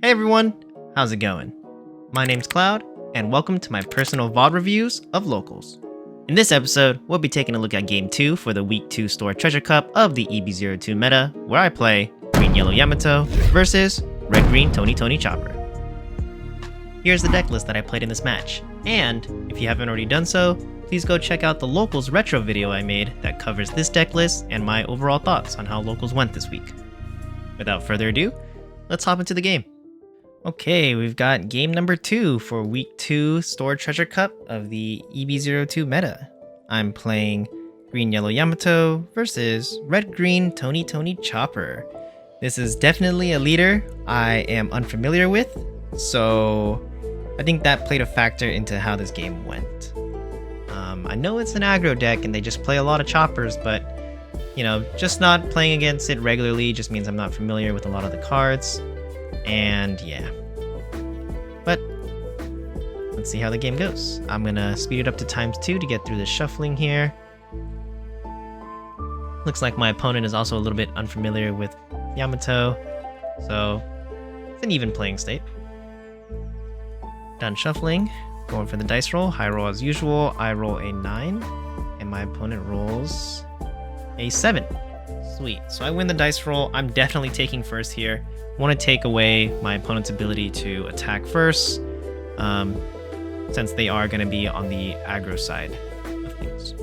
Hey everyone, how's it going? My name's Cloud, and welcome to my personal VOD reviews of Locals. In this episode, we'll be taking a look at Game 2 for the Week 2 Store Treasure Cup of the EB02 Meta, where I play Green Yellow Yamato versus Red Green Tony Chopper. Here's the deck list that I played in this match, and if you haven't already done so, please go check out the Locals retro video I made that covers this deck list and my overall thoughts on how Locals went this week. Without further ado, let's hop into the game. Okay, we've got game number 2 for Week 2 Store Treasure Cup of the EB02 Meta. I'm playing Green Yellow Yamato versus Red Green Tony Chopper. This is definitely a leader I am unfamiliar with, so I think that played a factor into how this game went. I know it's an aggro deck and they just play a lot of choppers, but you know, just not playing against it regularly just means I'm not familiar with a lot of the cards. And yeah, but let's see how the game goes. I'm gonna speed it up to ×2 to get through the shuffling here. Looks like my opponent is also a little bit unfamiliar with Yamato, so it's an even playing state. Done shuffling, going for the dice roll. High roll as usual. I roll a 9, and my opponent rolls a 7. Sweet, so I win the dice roll. I'm definitely taking first here. Want to take away my opponent's ability to attack first, since they are going to be on the aggro side of things.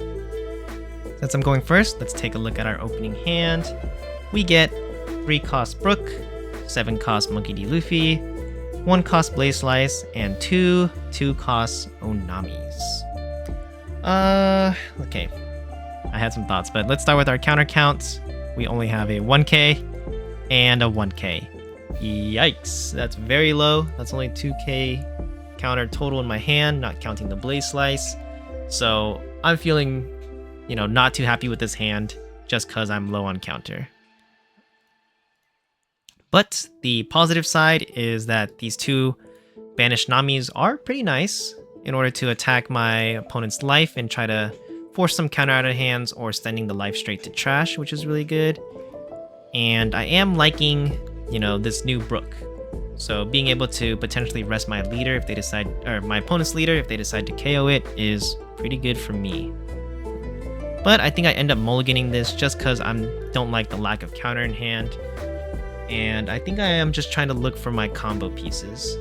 Since I'm going first, let's take a look at our opening hand. We get 3 cost Brook, 7 cost Monkey D. Luffy, 1 cost Blaze Slice, and 2 cost Onamis. Okay. I had some thoughts, but let's start with our counter counts. We only have a 1k and a 1k. Yikes, that's very low. That's only 2k counter total in my hand, not counting the Blaze Slice. So I'm feeling, you know, not too happy with this hand just because I'm low on counter. But the positive side is that these 2 banished Namis are pretty nice in order to attack my opponent's life and try to force some counter out of hands or sending the life straight to trash, which is really good. And I am liking, you know, this new Brook. So being able to potentially rest my leader if they decide, or my opponent's leader if they decide to KO it, is pretty good for me. But I think I end up mulliganing this just because I don't like the lack of counter in hand. And I think I am just trying to look for my combo pieces.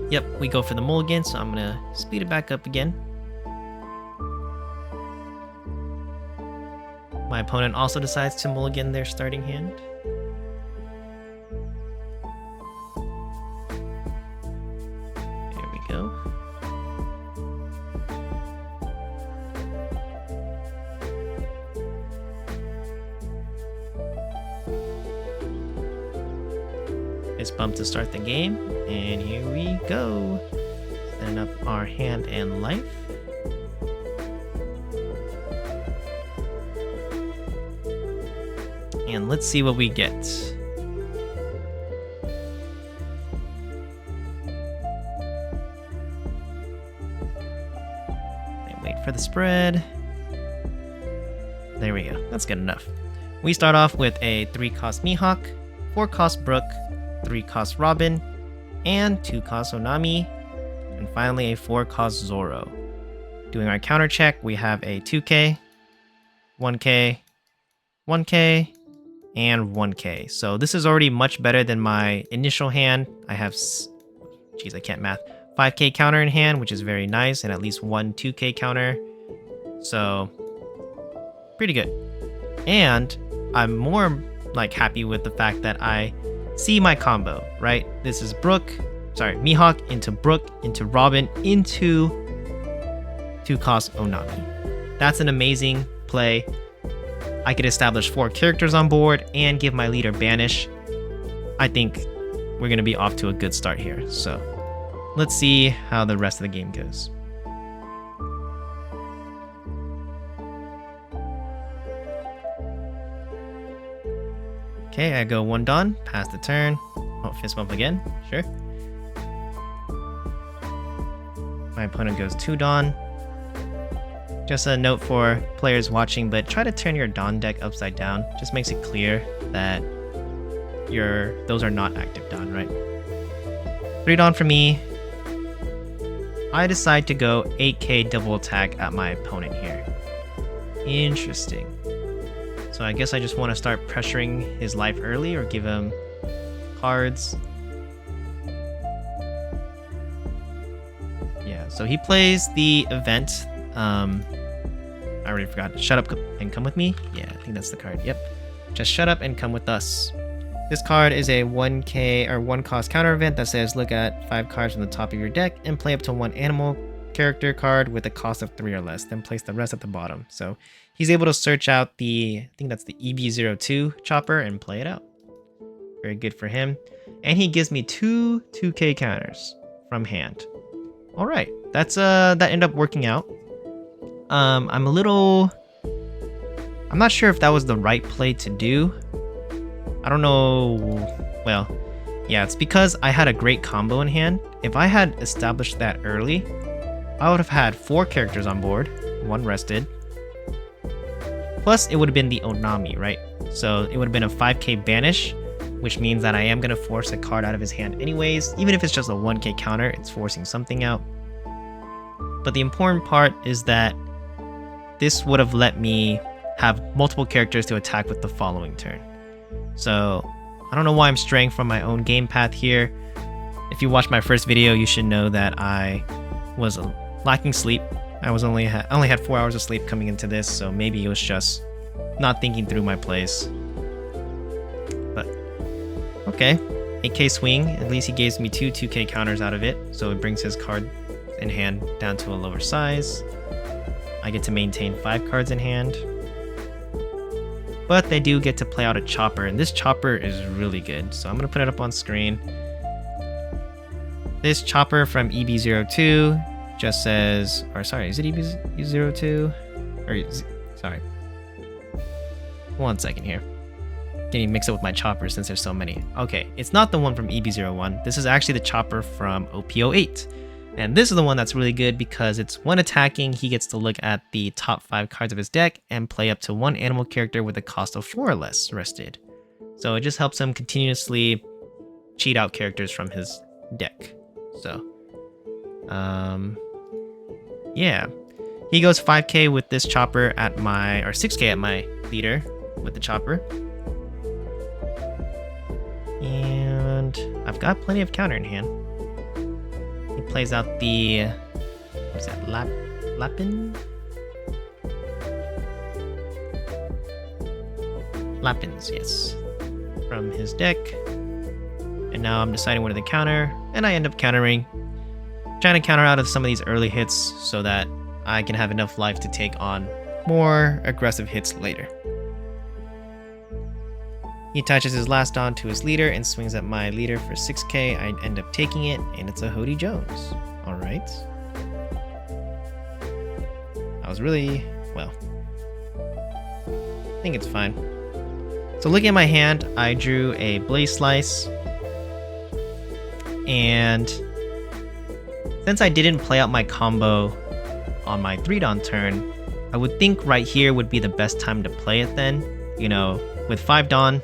Yep, we go for the mulligan, so I'm gonna speed it back up again. My opponent also decides to mulligan their starting hand. There we go. Fist bump to start the game, and here we go. Setting up our hand and life. And let's see what we get. And wait for the spread. There we go. That's good enough. We start off with a 3 cost Mihawk, 4 cost Brook, 3 cost Robin, and 2 cost Onami, and finally a 4 cost Zoro. Doing our counter check, we have a 2k, 1k, 1k, and 1k. So this is already much better than my initial hand. I have, geez, I can't math, 5k counter in hand, which is very nice, and at least 1 2k counter. So pretty good. And I'm more like happy with the fact that I see my combo, right? This is Mihawk into Brook into Robin into 2 cost Onami. That's an amazing play. I could establish 4 characters on board and give my leader banish. I think we're going to be off to a good start here. So let's see how the rest of the game goes. Okay, I go 1 Dawn, pass the turn. Oh, fist bump again, sure. My opponent goes 2 Dawn. Just a note for players watching, but try to turn your Dawn deck upside down. Just makes it clear that those are not active Dawn, right? 3 Dawn for me. I decide to go 8k double attack at my opponent here. Interesting. So I guess I just want to start pressuring his life early or give him cards. Yeah, so he plays the event. I already forgot. Shut up and come with me? Yeah, I think that's the card. Yep. Just shut up and come with us. This card is a 1k or 1 cost counter event that says look at 5 cards from the top of your deck and play up to 1 animal character card with a cost of 3 or less, then place the rest at the bottom. So he's able to search out the, I think that's the EB02 chopper and play it out. Very good for him. And he gives me 2 2k counters from hand. All right, that ended up working out. I'm not sure if that was the right play to do. I don't know. Well, yeah, it's because I had a great combo in hand. If I had established that early, I would have had 4 characters on board, 1 rested. Plus, it would have been the Onami, right? So it would have been a 5k banish, which means that I am going to force a card out of his hand anyways. Even if it's just a 1k counter, it's forcing something out. But the important part is that this would have let me have multiple characters to attack with the following turn. So I don't know why I'm straying from my own game path here. If you watched my first video, you should know that I was lacking sleep. I was only had 4 hours of sleep coming into this, so maybe it was just not thinking through my plays. But okay, 8k swing. At least he gives me 2 2k counters out of it, so it brings his card in hand down to a lower size. I get to maintain 5 cards in hand. But they do get to play out a chopper, and this chopper is really good. So I'm going to put it up on screen. This chopper from EB02 just says, or sorry, is it EB02? Sorry. 1 second here. Getting mixed up with my choppers since there's so many. Okay, it's not the one from EB01. This is actually the chopper from OP08. And this is the one that's really good because it's when attacking, he gets to look at the top 5 cards of his deck and play up to 1 animal character with a cost of 4 or less rested. So it just helps him continuously cheat out characters from his deck. So, yeah. He goes 5k with this chopper at my, or 6k at my leader with the chopper. And I've got plenty of counter in hand. He plays out the, what is that, Lapins, yes, from his deck. And now I'm deciding what to counter, and I end up trying to counter out of some of these early hits so that I can have enough life to take on more aggressive hits later. He attaches his last Dawn to his leader and swings at my leader for 6k. I end up taking it, and it's a Hody Jones. Alright. I was really, well, I think it's fine. So looking at my hand, I drew a Blaze Slice. And since I didn't play out my combo on my 3 Dawn turn, I would think right here would be the best time to play it then. You know, with 5 Dawn,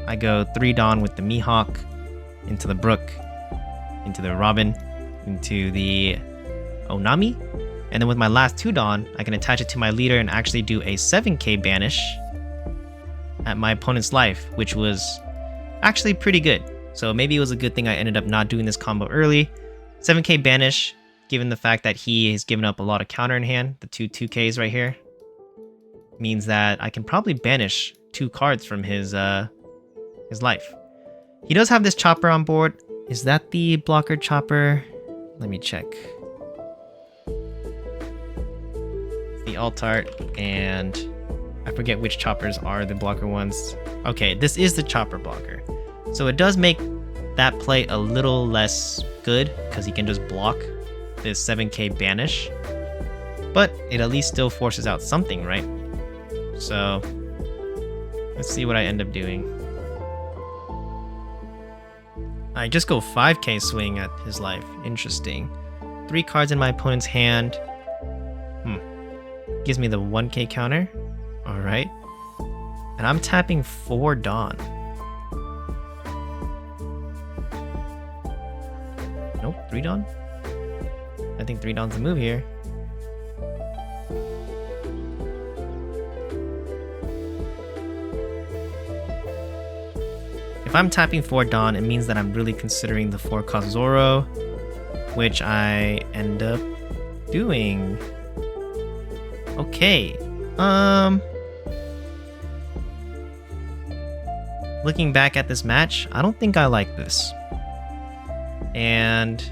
I go 3 Dawn with the Mihawk into the Brook, into the Robin, into the Onami. And then with my last 2 Dawn, I can attach it to my leader and actually do a 7k banish at my opponent's life, which was actually pretty good. So maybe it was a good thing I ended up not doing this combo early. 7k banish, given the fact that he has given up a lot of counter in hand, the 2 2ks right here, means that I can probably banish 2 cards from his life. He does have this chopper on board. Is that the blocker chopper? Let me check. The alt art, and I forget which choppers are the blocker ones. Okay, this is the chopper blocker. So it does make that play a little less good because he can just block this 7k banish. But it at least still forces out something, right? So let's see what I end up doing. I just go 5k swing at his life. Interesting. 3 cards in my opponent's hand. Gives me the 1k counter. Alright. And I'm tapping 4 Dawn. Nope, 3 Dawn? I think 3 Dawn's the move here. If I'm tapping 4 Dawn, it means that I'm really considering the 4-cost Zoro, which I end up doing. Okay. Looking back at this match, I don't think I like this. And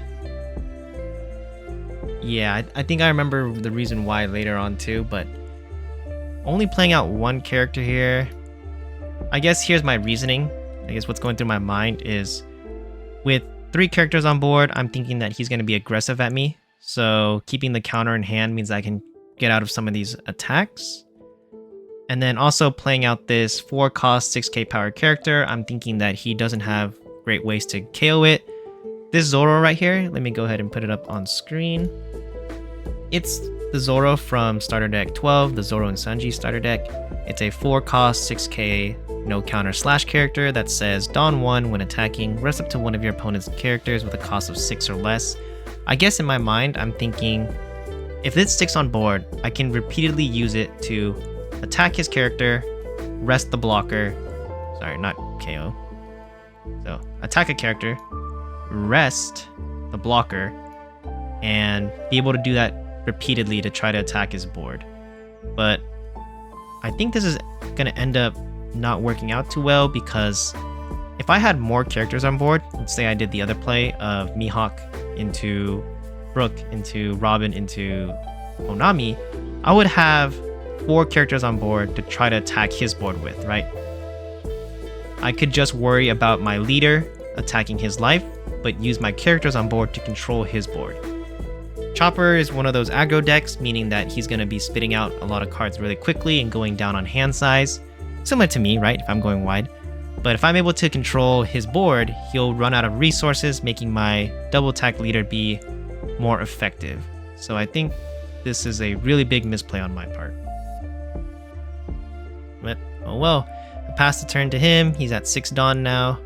yeah, I think I remember the reason why later on too, but only playing out one character here. I guess here's my reasoning. I guess what's going through my mind is with 3 characters on board, I'm thinking that he's going to be aggressive at me. So keeping the counter in hand means I can get out of some of these attacks. And then also playing out this 4-cost 6k power character, I'm thinking that he doesn't have great ways to KO it. This Zoro right here, let me go ahead and put it up on screen. It's the Zoro from starter deck 12, the Zoro and Sanji starter deck. It's a 4-cost 6k no counter slash character that says Dawn 1 when attacking, rest up to one of your opponent's characters with a cost of 6 or less. I guess in my mind, I'm thinking if this sticks on board, I can repeatedly use it to attack his character, rest the blocker, sorry, not KO. So attack a character, rest the blocker, and be able to do that repeatedly to try to attack his board. But I think this is going to end up not working out too well because if I had more characters on board, let's say I did the other play of Mihawk into Brook into Robin into Onami, I would have 4 characters on board to try to attack his board with, right? I could just worry about my leader attacking his life, but use my characters on board to control his board. Chopper is one of those aggro decks, meaning that he's going to be spitting out a lot of cards really quickly and going down on hand size. Similar to me, right, if I'm going wide. But if I'm able to control his board, he'll run out of resources, making my double attack leader be more effective. So I think this is a really big misplay on my part. But, oh well. I passed the turn to him. He's at 6 Dawn now.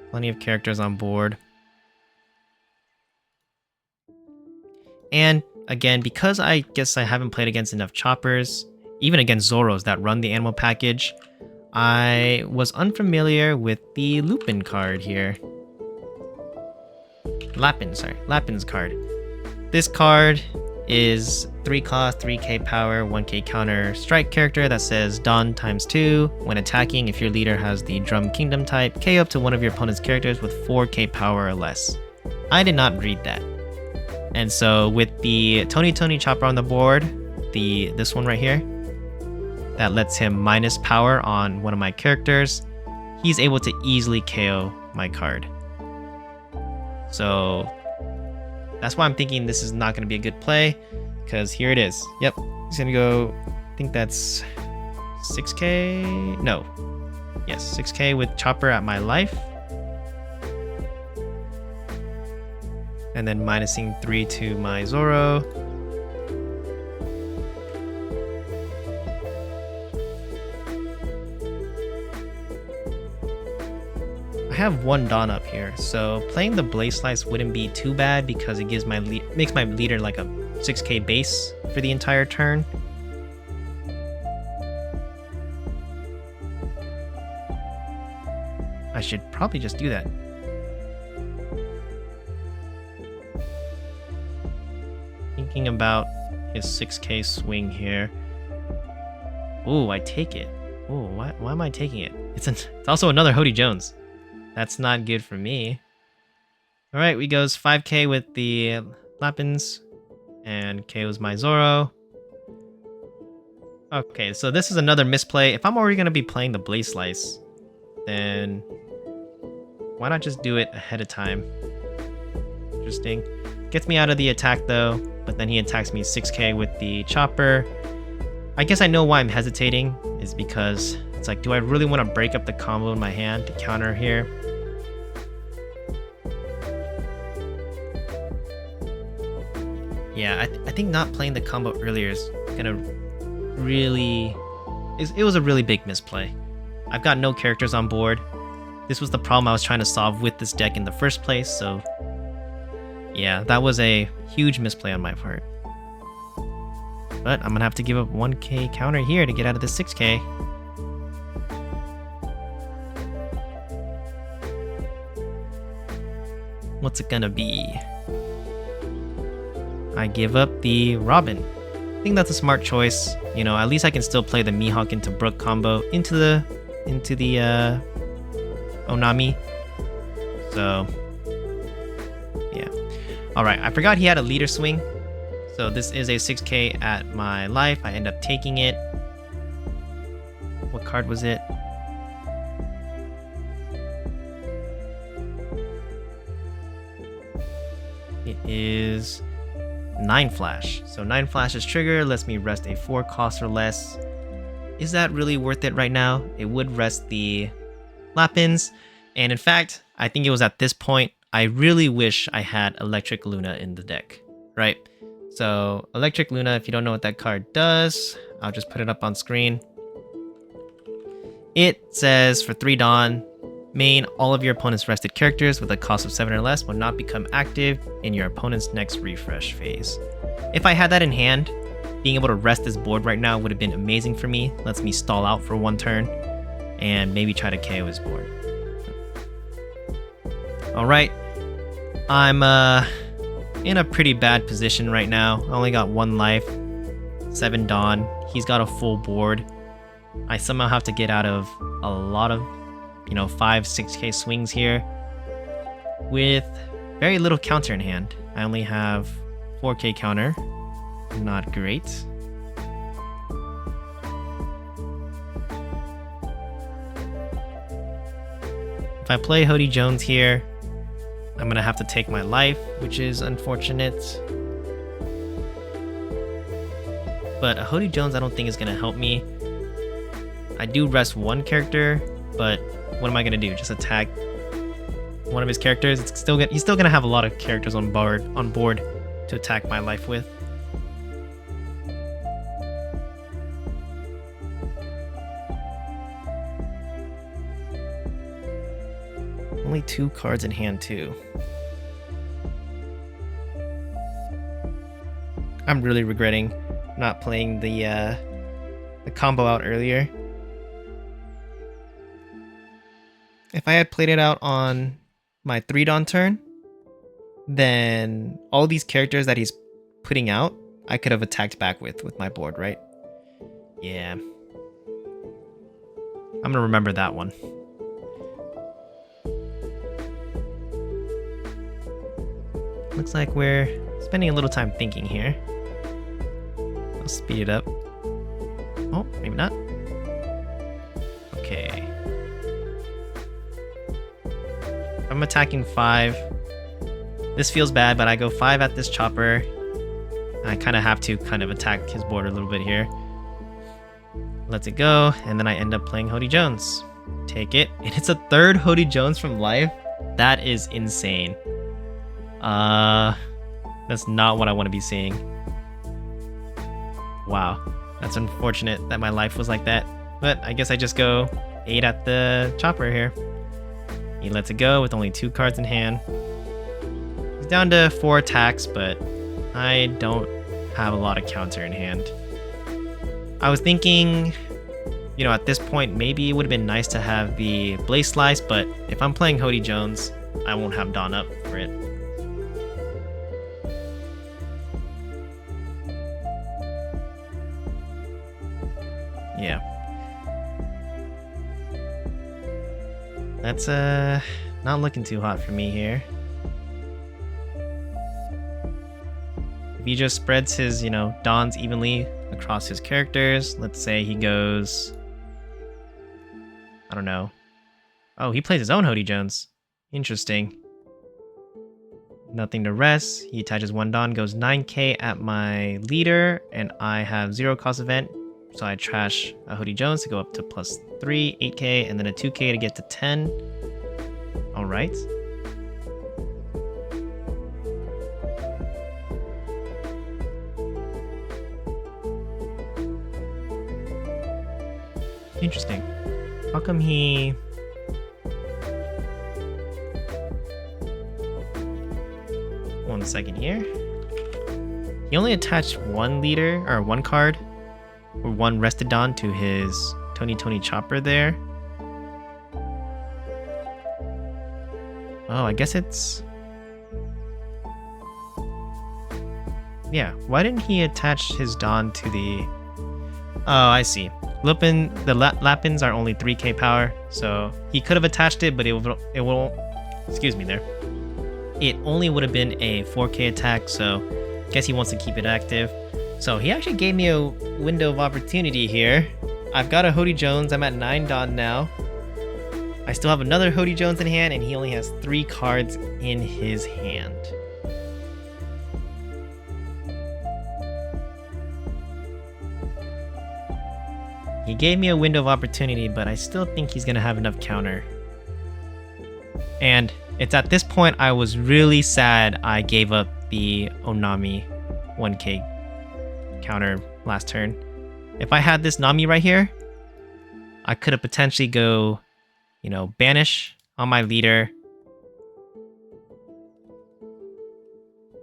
Plenty of characters on board. And again, because I guess I haven't played against enough choppers, even against Zoros that run the animal package, I was unfamiliar with the Lupin card here. Lapin's card. This card is 3 cost, 3k power, 1k counter strike character that says Dawn ×2. When attacking, if your leader has the Drum Kingdom type, KO up to one of your opponent's characters with 4k power or less. I did not read that. And so with the Tony chopper on the board, this one right here, that lets him minus power on one of my characters, he's able to easily KO my card. So that's why I'm thinking this is not going to be a good play, because here it is. Yep, he's going to go, I think that's 6k? No. Yes, 6k with chopper at my life. And then minusing 3 to my Zoro. I have 1 Dawn up here, so playing the Blaze Slice wouldn't be too bad because it gives makes my leader like a 6k base for the entire turn. I should probably just do that. Thinking about his 6k swing here. Ooh, I take it. Ooh, why am I taking it? It's also another Hody Jones. That's not good for me. Alright, we goes 5k with the Lapins and KO's my Zoro. Okay, so this is another misplay. If I'm already going to be playing the Blaze Slice, then why not just do it ahead of time? Interesting. Gets me out of the attack though, but then he attacks me 6k with the chopper. I guess I know why I'm hesitating is because it's like, do I really want to break up the combo in my hand to counter here? Yeah, I think not playing the combo earlier is gonna really it was a really big misplay. I've got no characters on board. This was the problem I was trying to solve with this deck in the first place, so yeah, that was a huge misplay on my part. But I'm gonna have to give up 1k counter here to get out of this 6k. What's it gonna be? I give up the Robin. I think that's a smart choice. You know, at least I can still play the Mihawk into Brook combo into the Onami. So yeah. Alright, I forgot he had a leader swing. So this is a 6k at my life. I end up taking it. What card was it? It is 9 flash. So 9 flashes trigger lets me rest a 4 cost or less. Is that really worth it right now? It would rest the Lapins. And in fact, I think it was at this point, I really wish I had Electric Luna in the deck, right? So Electric Luna, if you don't know what that card does, I'll just put it up on screen. It says for 3 Dawn, main, all of your opponent's rested characters with a cost of 7 or less will not become active in your opponent's next refresh phase. If I had that in hand, being able to rest this board right now would have been amazing for me. Lets me stall out for 1 turn and maybe try to KO his board. Alright, I'm in a pretty bad position right now. I only got 1 life, 7 Dawn. He's got a full board. I somehow have to get out of a lot of, 5, 6k swings here with very little counter in hand. I only have 4k counter. Not great. If I play Hody Jones here, I'm gonna have to take my life, which is unfortunate. But a Hody Jones I don't think is gonna help me. I do rest 1 character, but what am I gonna do? Just attack one of his characters? He's still gonna have a lot of characters on board to attack my life with. Only 2 cards in hand too. I'm really regretting not playing the combo out earlier. If I had played it out on my 3 Dawn turn, then all these characters that he's putting out, I could have attacked back with my board, right? Yeah. I'm gonna remember that one. Looks like we're spending a little time thinking here. I'll speed it up. Oh, maybe not. Okay. I'm attacking 5. This feels bad, but I go 5 at this chopper. I kind of have to attack his board a little bit here. Lets it go, and then I end up playing Hody Jones. Take it, and it's a 3rd Hody Jones from life? That is insane. That's not what I want to be seeing. Wow, that's unfortunate that my life was like that. But I guess I just go 8 at the chopper here. He lets it go with only 2 cards in hand. He's down to 4 attacks, but I don't have a lot of counter in hand. I was thinking, at this point, maybe it would have been nice to have the Blaze Slice, but if I'm playing Hody Jones, I won't have Dawn up for it. Yeah. That's not looking too hot for me here. If he just spreads his, Dawns evenly across his characters, let's say he goes, I don't know. Oh, he plays his own Hody Jones. Interesting. Nothing to rest. He attaches 1 Dawn, goes 9k at my leader, and I have 0 cost event. So I trash a Hody Jones to go up to +3, 8k, and then a 2k to get to 10. Alright. Interesting. How come he... One second here. He only attached one leader, or one card, or one Restodon to his Tony Chopper there. Oh, I guess it's... Yeah, why didn't he attach his Don to the... Oh, I see. The Lapins are only 3k power, so he could have attached it, but it won't... Excuse me there. It only would have been a 4k attack, so I guess he wants to keep it active. So he actually gave me a window of opportunity here. I've got a Hody Jones, I'm at 9 Don now. I still have another Hody Jones in hand, and he only has 3 cards in his hand. He gave me a window of opportunity, but I still think he's gonna have enough counter. And it's at this point I was really sad I gave up the Onami 1k counter last turn. If I had this Nami right here, I could have potentially go, you know, banish on my leader.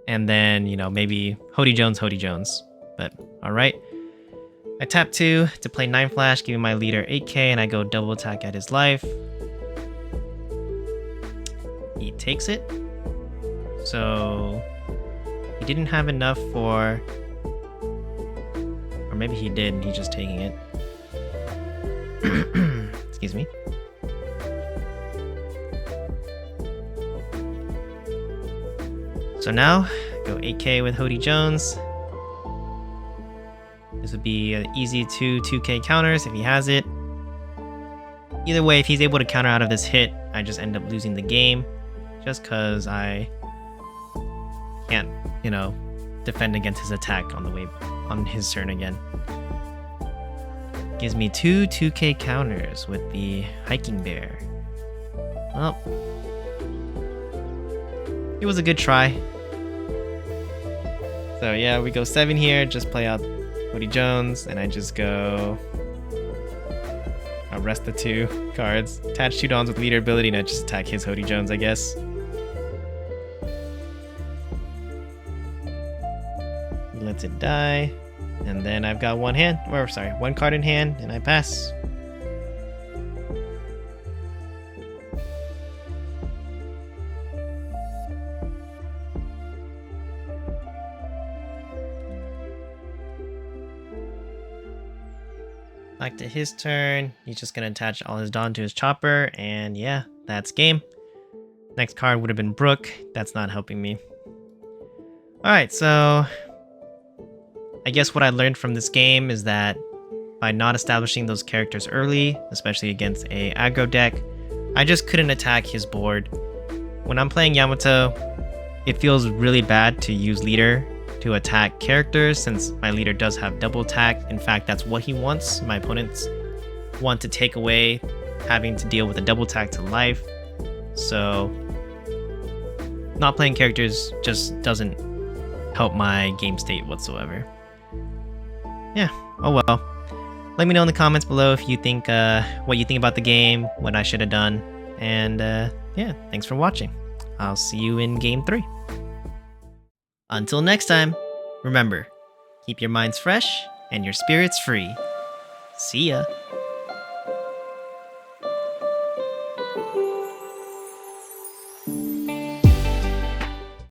And then, you know, maybe Hody Jones. But alright. I tap 2 to play 9 flash, giving my leader 8k, and I go double attack at his life. He takes it. So he didn't have enough for... Or maybe he did and he's just taking it. Excuse me. So now, go 8k with Hody Jones. This would be an easy 2k counters if he has it. Either way, if he's able to counter out of this hit, I just end up losing the game. Just because I can't, you know, defend against his attack on his turn again. Gives me 2k counters with the Hiking Bear. Well, it was a good try. So yeah, we go 7 here, just play out Hody Jones, and I just go... I'll rest the 2 cards. Attach 2 Dons with leader ability, and I just attack his Hody Jones, I guess. He lets it die, and then I've got one card in hand, and I pass. Back to his turn. He's just gonna attach all his Don to his Chopper, and yeah, that's game. Next card would have been Brook. That's not helping me. Alright, so I guess what I learned from this game is that by not establishing those characters early, especially against a aggro deck, I just couldn't attack his board. When I'm playing Yamato, it feels really bad to use leader to attack characters since my leader does have double attack. In fact, that's what he wants. My opponents want to take away having to deal with a double attack to life. So not playing characters just doesn't help my game state whatsoever. Yeah, oh well. Let me know in the comments below if you think what you think about the game, what I should have done, and yeah, thanks for watching. I'll see you in game 3. Until next time, remember, keep your minds fresh and your spirits free. See ya!